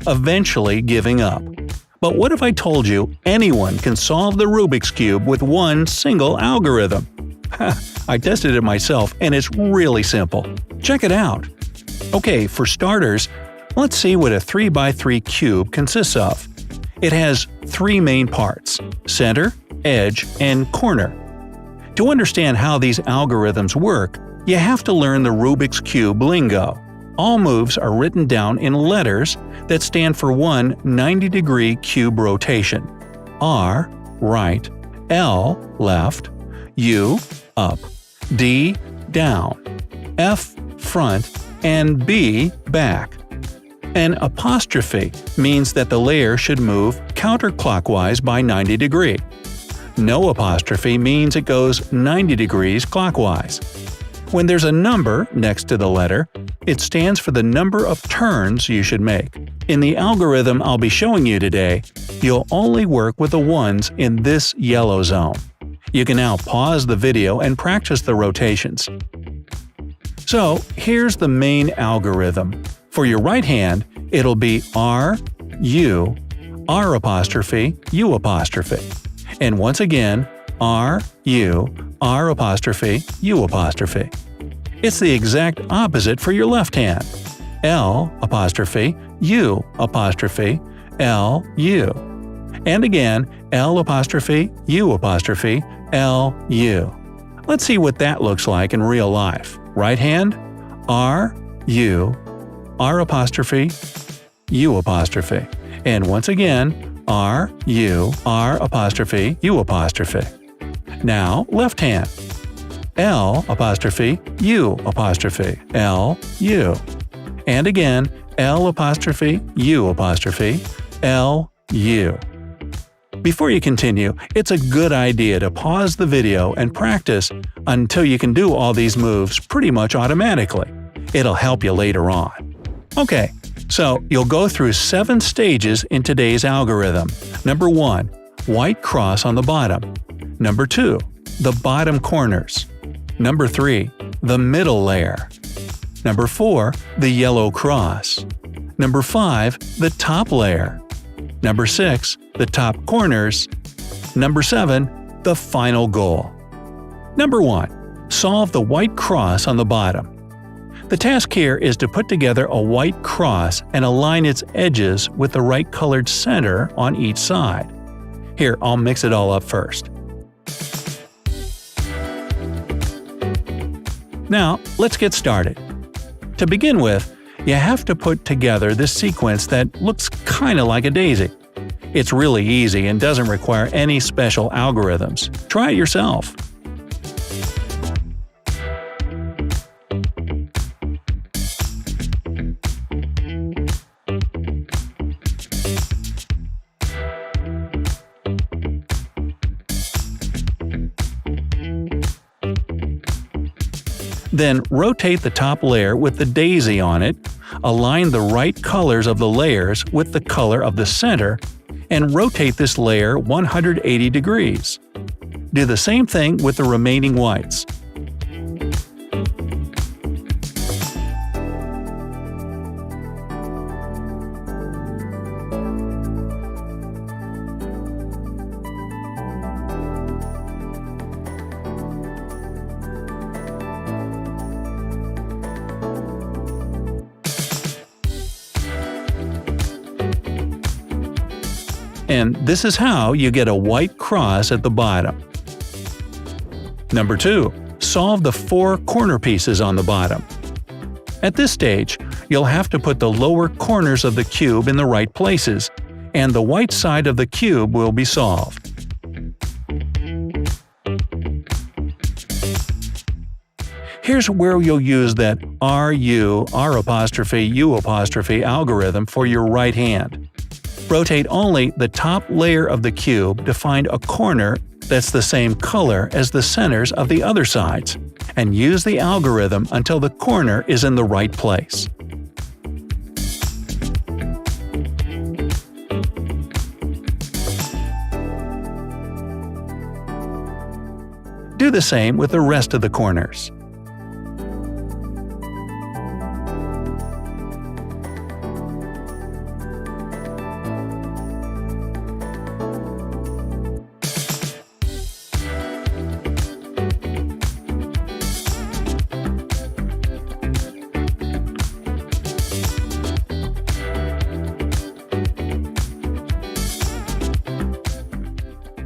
eventually giving up. But what if I told you anyone can solve the Rubik's Cube with one single algorithm? I tested it myself and it's really simple. Check it out! Okay, for starters, let's see what a 3x3 cube consists of. It has three main parts: center, edge, and corner. To understand how these algorithms work, you have to learn the Rubik's Cube lingo. All moves are written down in letters that stand for one 90-degree cube rotation: R, right, L, left, U, up, D, down, F, front, and B, back. An apostrophe means that the layer should move counterclockwise by 90 degrees. No apostrophe means it goes 90 degrees clockwise. When there's a number next to the letter, it stands for the number of turns you should make. In the algorithm I'll be showing you today, you'll only work with the ones in this yellow zone. You can now pause the video and practice the rotations. So here's the main algorithm. For your right hand, it'll be R, U, R apostrophe, U apostrophe. And once again, R, U, R apostrophe, U apostrophe. It's the exact opposite for your left hand. L apostrophe, U apostrophe, L, U. And again, L apostrophe, U apostrophe, L, U. Let's see what that looks like in real life. Right hand, R, U, R apostrophe, U apostrophe. And once again, R, U, R apostrophe, U apostrophe. Now, left hand. L apostrophe, U apostrophe, L, U. And again, L apostrophe, U apostrophe, L, U. Before you continue, it's a good idea to pause the video and practice until you can do all these moves pretty much automatically. It'll help you later on. Okay, so you'll go through 7 stages in today's algorithm. Number 1. White cross on the bottom. Number 2. The bottom corners. Number 3. The middle layer. Number 4. The yellow cross. Number 5. The top layer. Number 6. The top corners. Number 7. The final goal. Number 1. Solve the white cross on the bottom. The task here is to put together a white cross and align its edges with the right colored center on each side. Here, I'll mix it all up first. Now, let's get started. To begin with, you have to put together this sequence that looks kinda like a daisy. It's really easy and doesn't require any special algorithms. Try it yourself. Then rotate the top layer with the daisy on it, align the right colors of the layers with the color of the center, and rotate this layer 180 degrees. Do the same thing with the remaining whites. And this is how you get a white cross at the bottom. Number 2. Solve the 4 corner pieces on the bottom. At this stage, you'll have to put the lower corners of the cube in the right places, and the white side of the cube will be solved. Here's where you'll use that RU, R apostrophe, U apostrophe algorithm for your right hand. Rotate only the top layer of the cube to find a corner that's the same color as the centers of the other sides, and use the algorithm until the corner is in the right place. Do the same with the rest of the corners.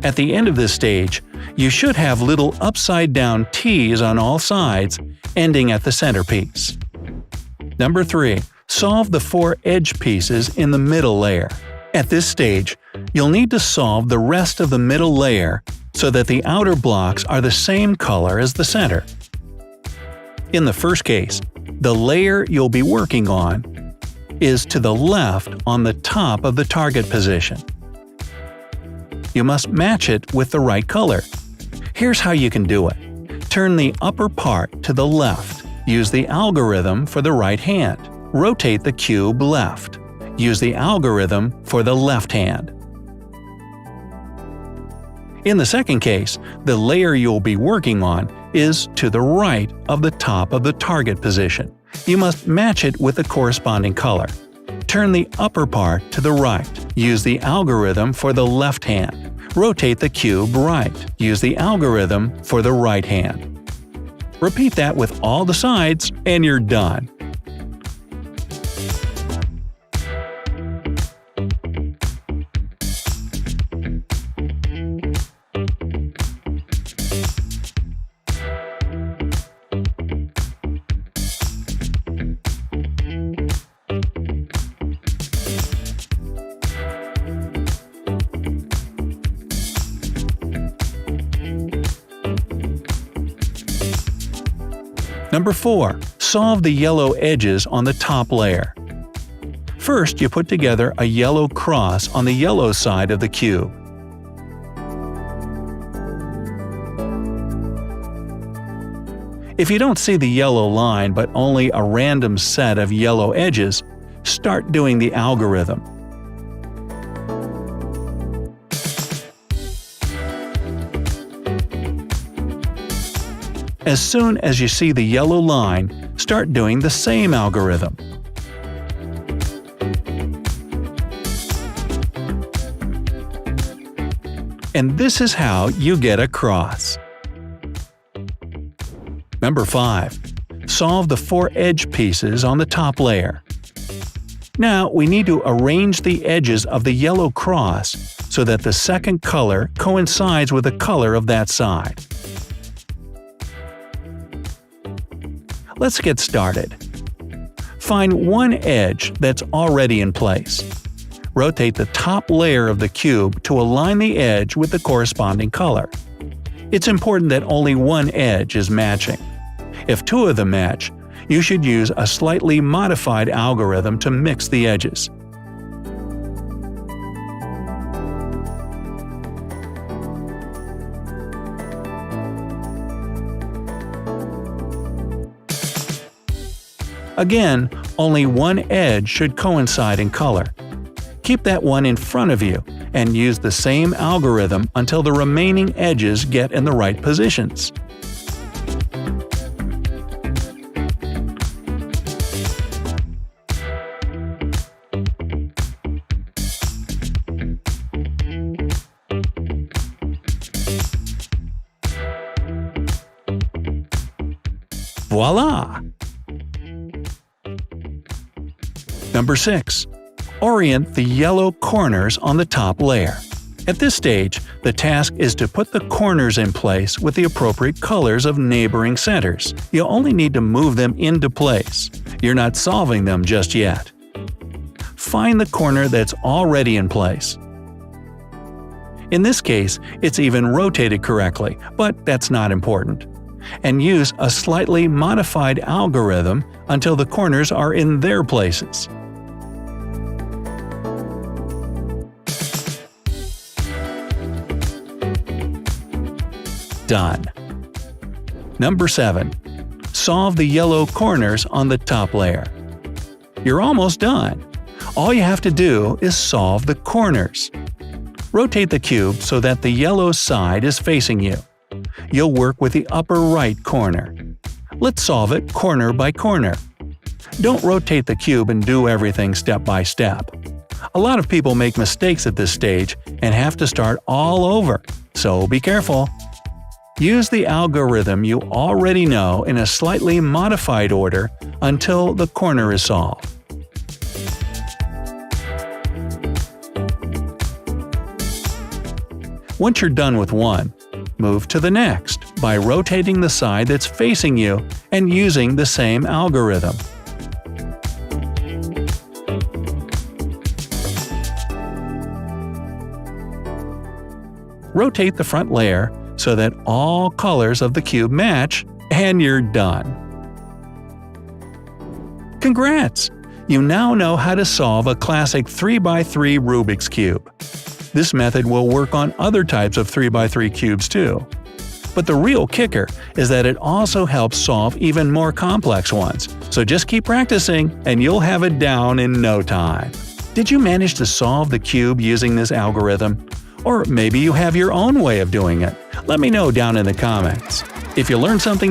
At the end of this stage, you should have little upside-down T's on all sides, ending at the centerpiece. Number 3. Solve the 4 edge pieces in the middle layer. At this stage, you'll need to solve the rest of the middle layer so that the outer blocks are the same color as the center. In the first case, the layer you'll be working on is to the left on the top of the target position. You must match it with the right color. Here's how you can do it. Turn the upper part to the left. Use the algorithm for the right hand. Rotate the cube left. Use the algorithm for the left hand. In the second case, the layer you'll be working on is to the right of the top of the target position. You must match it with the corresponding color. Turn the upper part to the right. Use the algorithm for the left hand. Rotate the cube right. Use the algorithm for the right hand. Repeat that with all the sides, and you're done. Number 4. Solve the yellow edges on the top layer. First, you put together a yellow cross on the yellow side of the cube. If you don't see the yellow line but only a random set of yellow edges, start doing the algorithm. As soon as you see the yellow line, start doing the same algorithm. And this is how you get a cross. Number 5. Solve the 4 edge pieces on the top layer. Now we need to arrange the edges of the yellow cross so that the second color coincides with the color of that side. Let's get started. Find one edge that's already in place. Rotate the top layer of the cube to align the edge with the corresponding color. It's important that only one edge is matching. If 2 of them match, you should use a slightly modified algorithm to mix the edges. Again, only one edge should coincide in color. Keep that one in front of you, and use the same algorithm until the remaining edges get in the right positions. Voila! Number 6. Orient the yellow corners on the top layer. At this stage, the task is to put the corners in place with the appropriate colors of neighboring centers. You only need to move them into place. You're not solving them just yet. Find the corner that's already in place. In this case, it's even rotated correctly, but that's not important. And use a slightly modified algorithm until the corners are in their places. Done. Number 7. Solve the yellow corners on the top layer. You're almost done. All you have to do is solve the corners. Rotate the cube so that the yellow side is facing you. You'll work with the upper right corner. Let's solve it corner by corner. Don't rotate the cube and do everything step by step. A lot of people make mistakes at this stage and have to start all over, so be careful. Use the algorithm you already know in a slightly modified order until the corner is solved. Once you're done with one, move to the next by rotating the side that's facing you and using the same algorithm. Rotate the front layer so that all colors of the cube match, and you're done. Congrats! You now know how to solve a classic 3x3 Rubik's Cube. This method will work on other types of 3x3 cubes too. But the real kicker is that it also helps solve even more complex ones, so just keep practicing and you'll have it down in no time. Did you manage to solve the cube using this algorithm? Or maybe you have your own way of doing it. Let me know down in the comments. If you learned something